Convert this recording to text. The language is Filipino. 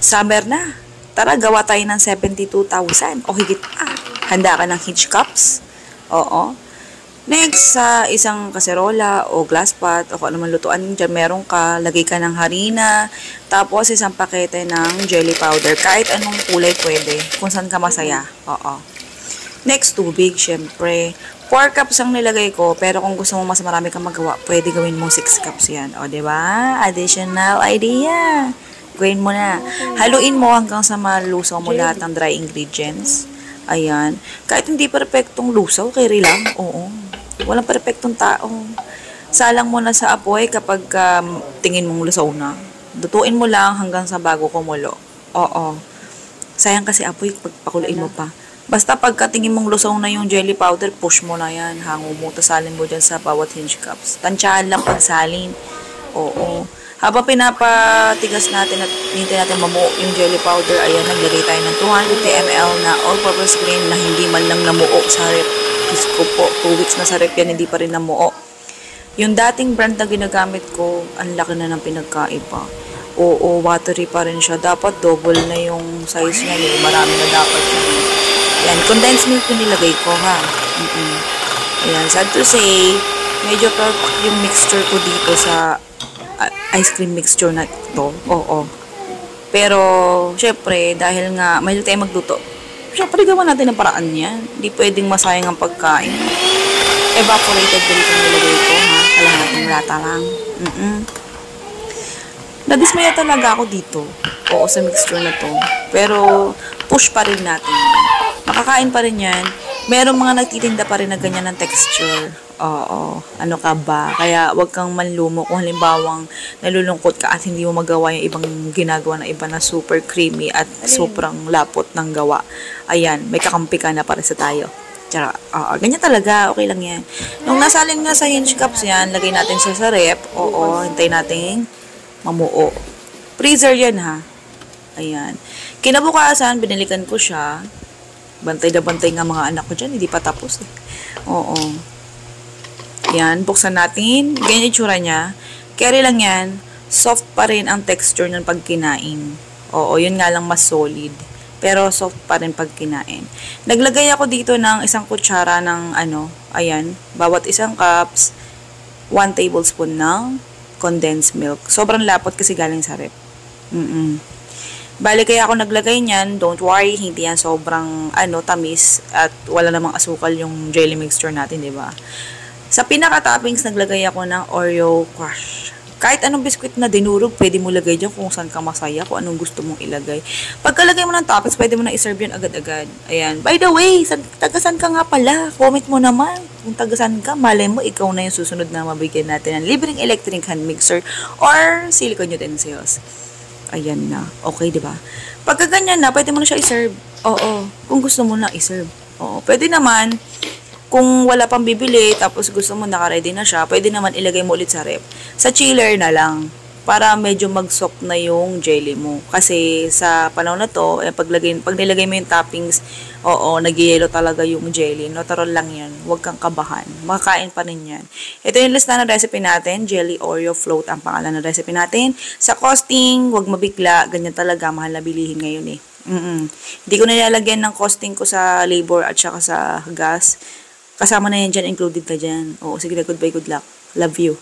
Summer na. Tara, gawa tayo ng 72,000 o higit pa. Handa ka ng hinge cups? Oo. Next, sa isang kaserola o glass pot o kung ano man lutuan dyan, meron ka, lagay ka ng harina, tapos isang pakete ng jelly powder. Kahit anong kulay pwede, kung saan ka masaya. Oo. Next, tubig, syempre. 4 cups ang nilagay ko, pero kung gusto mo mas marami kang magawa, pwede gawin mo 6 cups yan. O, diba? Additional idea. Gawin mo na. Haluin mo hanggang sa malusaw mo lahat ng dry ingredients. Ayan. Kahit hindi perfectong lusaw, carry lang. Oo. Walang perfectong tao. Salang mo na sa apoy kapag tingin mong lusaw na. Dutuin mo lang hanggang sa bago kumulo. Oo. Sayang kasi apoy pag pakuluin mo pa. Basta pagkatingin mong lusaw na yung jelly powder, push mo na yan. Hango mo, tasalin mo dyan sa bawat hinge cups. Tansyahan lang pagsalin. Oo. Habang pinapatigas natin at hinintay natin mamuo yung jelly powder, ayan, naglagay tayo ng 250 ml na all-purpose cream na hindi man lang namuo sa rep. Diyos ko po, 2 weeks na sa rep yan, hindi pa rin namuo. Yung dating brand na ginagamit ko, ang laki na ng pinagkaiba. Oo, watery pa rin siya. Dapat double na yung size niya. Marami na dapat yun. Yan, condensed milk yung nilagay ko, ha. Ayan, sad to say, medyo perfect yung mixture ko dito sa ice cream mixture na ito. Oo. Pero, syempre, dahil nga mahilig tayo magluto, syempre gawa natin ang paraan niyan. Hindi pwedeng masayang ang pagkain. Evaporated milk yung nilagay ko, ha. Kalahating lata lang. Nadismaya talaga ako dito. Oo, sa mixture na to. Pero, push pa rin natin. Makakain pa rin yan. Merong mga nagtitinda pa rin na ganyan ng texture. Oo, ano ka ba? Kaya wag kang manlumo kung halimbawang nalulungkot ka at hindi mo magawa yung ibang ginagawa na iba na super creamy at sobrang lapot ng gawa. Ayan, may kakampi ka na para sa tayo. Tsaka, ganyan talaga. Okay lang yan. Nung nasalin nga sa hinge cups yan, lagay natin sa rep. Oo, hintay natin mamuo. Freezer yan, ha? Ayan. Kinabukasan, binilikan ko siya. Bantay na bantay nga mga anak ko dyan. Hindi pa tapos, eh. Oo. Yan, buksan natin. Ganyan yung itsura niya. Carry lang yan. Soft pa rin ang texture ng pag kinain. Oo, yun nga lang mas solid. Pero soft pa rin pag kinain. Naglagay ako dito ng isang kutsara ng ayan, bawat isang cups, 1 tablespoon ng condensed milk. Sobrang lapot kasi galing sa rep. Bali kaya ako naglagay niyan, don't worry, hindi yan sobrang tamis at wala namang asukal yung jelly mixture natin, di ba? Sa pinaka-toppings, naglagay ako ng Oreo Crush. Kahit anong biskwit na dinurog, pwede mo lagay dyan kung saan ka masaya, kung anong gusto mong ilagay. Pagkalagay mo ng toppings, pwede mo na iserve yun agad-agad. Ayan. By the way, tagasan ka nga pala. Comment mo naman kung tagasan ka. Malay mo, ikaw na yung susunod na mabigyan natin ng libreng electric hand mixer or silicone utensils. Ayan na. Okay, di ba? Pagka ganyan na, pwede mo na siya iserve. Oo. Kung gusto mo na iserve. Oo. Pwede naman, kung wala pang bibili, tapos gusto mo naka-ready na siya, pwede naman ilagay mo ulit sa rep. Sa chiller na lang, para medyo mag-soak na yung jelly mo. Kasi sa panahon na to, pag nilagay mo yung toppings, oo, nag-yellow talaga yung jelly. Natural lang yan. Huwag kang kabahan. Makakain pa rin yan. Ito yung list na recipe natin. Jelly Oreo Float ang pangalan ng recipe natin. Sa costing, huwag mabigla. Ganyan talaga. Mahal na bilihin ngayon, eh. Hindi ko nilalagyan ng costing ko sa labor at saka sa gas. Kasama na yan dyan, included na dyan. Oo, sige na, goodbye, good luck. Love you.